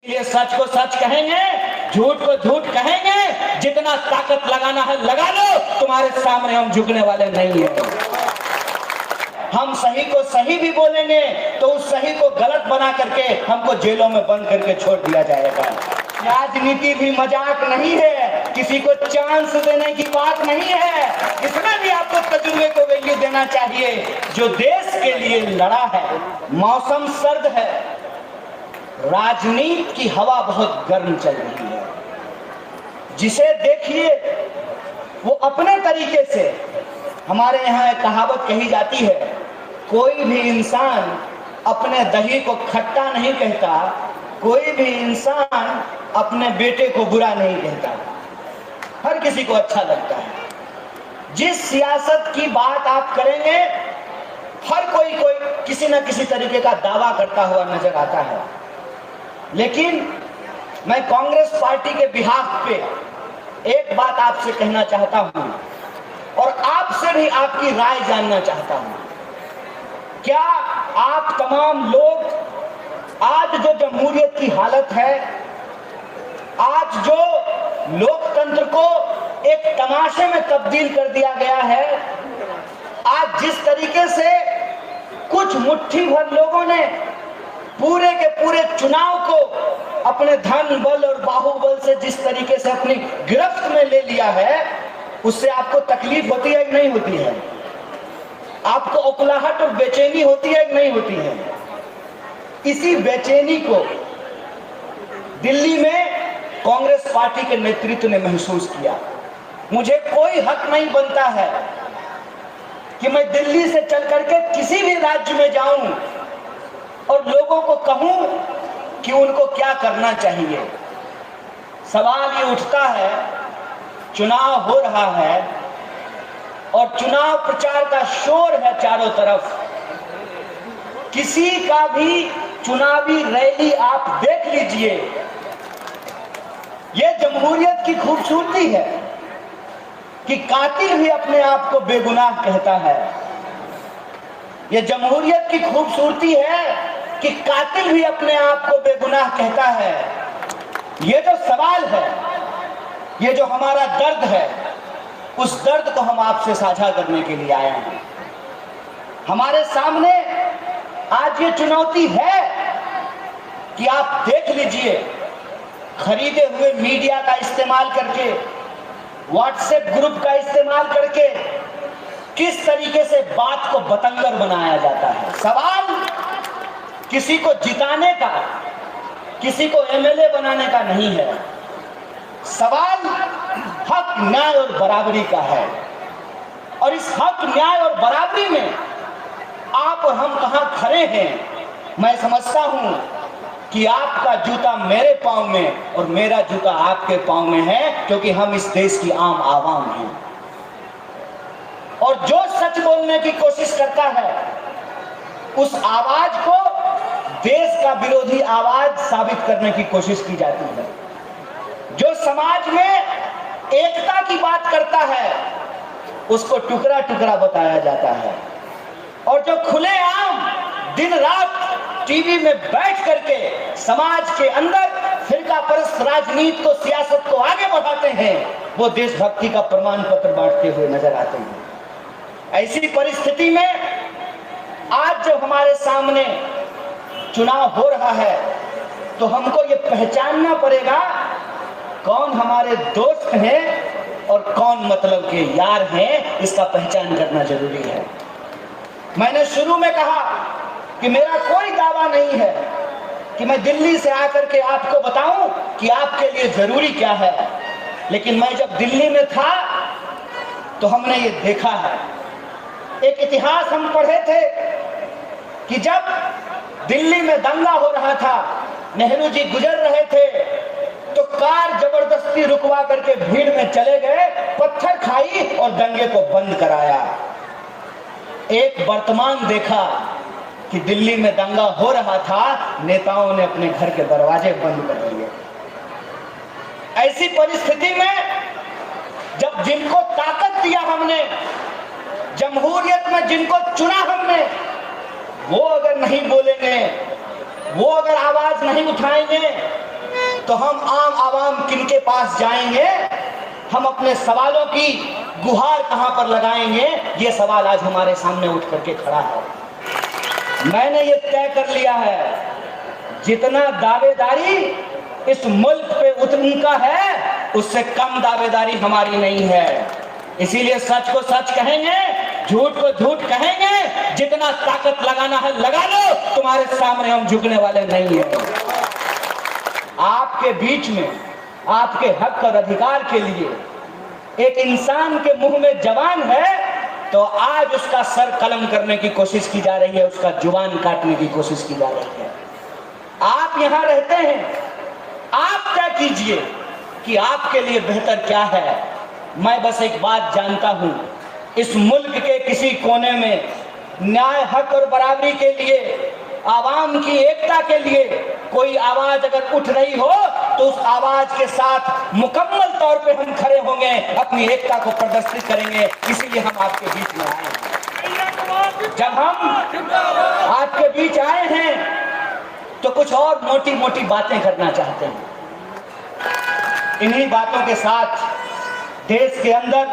ये सच को सच कहेंगे, झूठ को झूठ कहेंगे, जितना ताकत लगाना है लगा लो, तुम्हारे सामने हम झुकने वाले नहीं है। हम सही को सही भी बोलेंगे तो उस सही को गलत बना करके हमको जेलों में बंद करके छोड़ दिया जाएगा। राजनीति भी मजाक नहीं है, किसी को चांस देने की बात नहीं है। इसमें भी आपको तजुर्बे को वैल्यू देना चाहिए। जो देश के लिए लड़ा है, मौसम सर्द है, राजनीति की हवा बहुत गर्म चल रही है, जिसे देखिए वो अपने तरीके से, हमारे यहाँ एक कहावत कही जाती है, कोई भी इंसान अपने दही को खट्टा नहीं कहता, कोई भी इंसान अपने बेटे को बुरा नहीं कहता, हर किसी को अच्छा लगता है। जिस सियासत की बात आप करेंगे, हर कोई किसी न किसी तरीके का दावा करता हुआ नजर आता है। लेकिन मैं कांग्रेस पार्टी के बिहाफ पे एक बात आपसे कहना चाहता हूं और आपसे भी आपकी राय जानना चाहता हूं। क्या आप तमाम लोग आज जो जमहूरियत की हालत है, आज जो लोकतंत्र को एक तमाशे में तब्दील कर दिया गया है, आज जिस तरीके से कुछ मुट्ठी भर लोगों ने पूरे के पूरे चुनाव को अपने धन बल और बाहुबल से जिस तरीके से अपनी गिरफ्त में ले लिया है, उससे आपको तकलीफ होती है कि नहीं होती है? आपको उकलाहट और बेचैनी होती है कि नहीं होती है? इसी बेचैनी को दिल्ली में कांग्रेस पार्टी के नेतृत्व ने महसूस किया। मुझे कोई हक नहीं बनता है कि मैं दिल्ली से चल करके किसी भी राज्य में जाऊं और लोगों को कहूं कि उनको क्या करना चाहिए। सवाल ये उठता है, चुनाव हो रहा है और चुनाव प्रचार का शोर है चारों तरफ, किसी का भी चुनावी रैली आप देख लीजिए, ये जमहूरियत की खूबसूरती है कि कातिल भी अपने आप को बेगुनाह कहता है। ये जमहूरियत की खूबसूरती है कि कातिल भी अपने आप को बेगुनाह कहता है। ये जो सवाल है, ये जो हमारा दर्द है, उस दर्द को हम आपसे साझा करने के लिए आए हैं। हमारे सामने आज ये चुनौती है कि आप देख लीजिए, खरीदे हुए मीडिया का इस्तेमाल करके, व्हाट्सएप ग्रुप का इस्तेमाल करके किस तरीके से बात को बतंगर बनाया जाता है। सवाल किसी को जिताने का, किसी को एमएलए बनाने का नहीं है, सवाल हक न्याय और बराबरी का है। और इस हक न्याय और बराबरी में आप और हम कहां खड़े हैं, मैं समझता हूं कि आपका जूता मेरे पांव में और मेरा जूता आपके पांव में है, क्योंकि हम इस देश की आम आवाम हैं। और जो सच बोलने की कोशिश करता है, उस आवाज को देश का विरोधी आवाज साबित करने की कोशिश की जाती है। जो समाज में एकता की बात करता है, उसको टुकड़ा टुकड़ा बताया जाता है। और जो खुलेआम दिन रात टीवी में बैठ करके समाज के अंदर फिरका परस्त राजनीति को, सियासत को आगे बढ़ाते हैं, वो देशभक्ति का प्रमाण पत्र बांटते हुए नजर आते हैं। ऐसी परिस्थिति में आज जो हमारे सामने चुनाव हो रहा है, तो हमको ये पहचानना पड़ेगा कौन हमारे दोस्त हैं और कौन मतलब के यार हैं। इसका पहचान करना जरूरी है। मैंने शुरू में कहा कि मेरा कोई दावा नहीं है कि मैं दिल्ली से आकर के आपको बताऊं कि आपके लिए जरूरी क्या है, लेकिन मैं जब दिल्ली में था तो हमने ये देखा है। एक इतिहास हम पढ़े थे कि जब दिल्ली में दंगा हो रहा था, नेहरू जी गुजर रहे थे, तो कार जबरदस्ती रुकवा करके भीड़ में चले गए, पत्थर खाई और दंगे को बंद कराया। एक वर्तमान देखा कि दिल्ली में दंगा हो रहा था, नेताओं ने अपने घर के दरवाजे बंद कर दिए। ऐसी परिस्थिति में जब जिनको ताकत दिया हमने, जमहूरियत में जिनको चुना हमने, वो अगर नहीं बोलेंगे, वो अगर आवाज नहीं उठाएंगे, तो हम आम आवाम किनके पास जाएंगे, हम अपने सवालों की गुहार कहां पर लगाएंगे, ये सवाल आज हमारे सामने उठ करके खड़ा है। मैंने ये तय कर लिया है, जितना दावेदारी इस मुल्क पे उनका है, उससे कम दावेदारी हमारी नहीं है। इसीलिए सच को सच कहेंगे, झूठ को झूठ कहेंगे, जितना ताकत लगाना है लगा लो, तुम्हारे सामने हम झुकने वाले नहीं हैं। आपके बीच में आपके हक और अधिकार के लिए एक इंसान के मुंह में जबान है, तो आज उसका सर कलम करने की कोशिश की जा रही है, उसका जुबान काटने की कोशिश की जा रही है। आप यहां रहते हैं, आप क्या कीजिए कि आपके लिए बेहतर क्या है। मैं बस एक बात जानता हूं, इस मुल्क के किसी कोने में न्याय, हक और बराबरी के लिए, आवाम की एकता के लिए कोई आवाज अगर उठ रही हो, तो उस आवाज के साथ मुकम्मल तौर पे हम खड़े होंगे, अपनी एकता को प्रदर्शित करेंगे। इसीलिए हम आपके बीच में आए हैं। जब हम आपके बीच आए हैं तो कुछ और मोटी मोटी बातें करना चाहते हैं। इन्हीं बातों के साथ देश के अंदर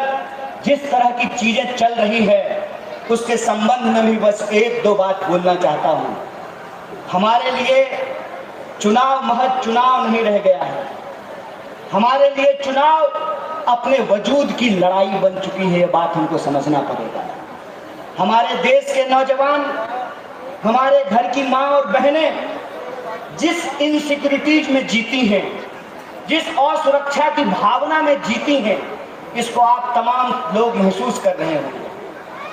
जिस तरह की चीजें चल रही है, उसके संबंध में भी बस एक दो बात बोलना चाहता हूं। हमारे लिए चुनाव महज चुनाव नहीं रह गया है, हमारे लिए चुनाव अपने वजूद की लड़ाई बन चुकी है। ये बात हमको समझना पड़ेगा। हमारे देश के नौजवान, हमारे घर की माँ और बहनें जिस इनसिक्योरिटीज में जीती हैं, जिस असुरक्षा की भावना में जीती हैं, इसको आप तमाम लोग महसूस कर रहे होंगे।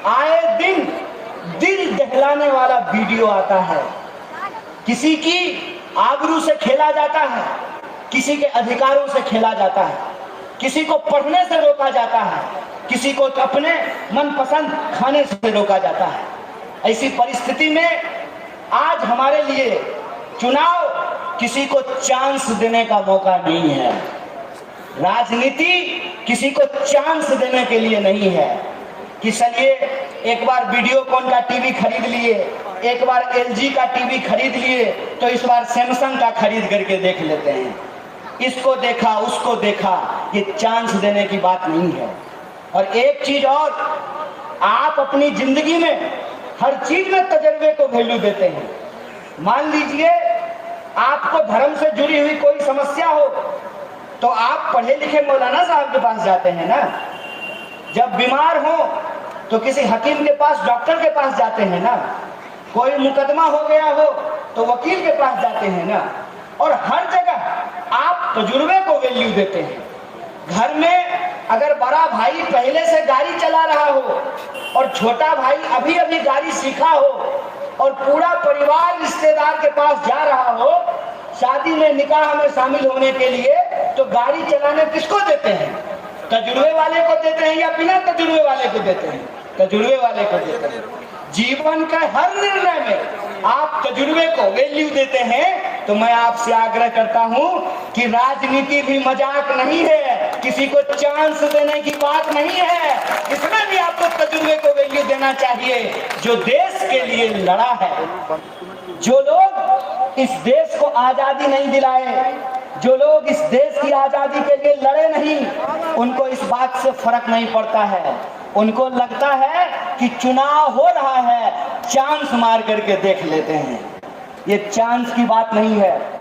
आए दिन दिल दहलाने वाला वीडियो आता है, किसी की आबरू से खेला जाता है, किसी के अधिकारों से खेला जाता है, किसी को पढ़ने से रोका जाता है, किसी को अपने मनपसंद खाने से रोका जाता है। ऐसी परिस्थिति में आज हमारे लिए चुनाव किसी को चांस देने का मौका नहीं है। राजनीति किसी को चांस देने के लिए नहीं है कि चलिए एक बार वीडियोकॉन का टीवी खरीद लिए, एक बार एलजी का टीवी खरीद लिए, तो इस बार सैमसंग का खरीद करके देख लेते हैं। इसको देखा, उसको देखा, ये चांस देने की बात नहीं है। और एक चीज और, आप अपनी जिंदगी में हर चीज में तजर्बे को वैल्यू देते हैं। मान लीजिए आपको धर्म से जुड़ी हुई कोई समस्या हो, तो आप पढ़े लिखे मौलाना साहब के पास जाते हैं ना। जब बीमार हो तो किसी हकीम के पास, डॉक्टर के पास जाते हैं ना। कोई मुकदमा हो गया हो तो वकील के पास जाते हैं ना। और हर जगह आप तजुर्बे को वैल्यू देते हैं। घर में अगर बड़ा भाई पहले से गाड़ी चला रहा हो और छोटा भाई अभी अभी गाड़ी सीखा हो और पूरा परिवार रिश्तेदार के पास जा रहा हो शादी में, निकाह में शामिल होने के लिए, तो गाड़ी चलाने किसको देते हैं? तजुर्बे वाले को देते हैं या बिना तजुर्बे वाले को देते हैं? तजुर्बे वाले को देते हैं। जीवन का हर निर्णय में आप तजुर्बे को वैल्यू देते हैं। तो मैं आपसे आग्रह करता हूं कि राजनीति भी मजाक नहीं है, किसी को चांस देने की बात नहीं है। इसमें भी आपको तजुर्बे को वैल्यू देना चाहिए, जो देश के लिए लड़ा है। जो लोग इस देश को आजादी नहीं दिलाए, जो लोग इस देश की आजादी के लिए लड़े नहीं, उनको इस बात से फर्क नहीं पड़ता है। उनको लगता है कि चुनाव हो रहा है, चांस मार करके देख लेते हैं। ये चांस की बात नहीं है।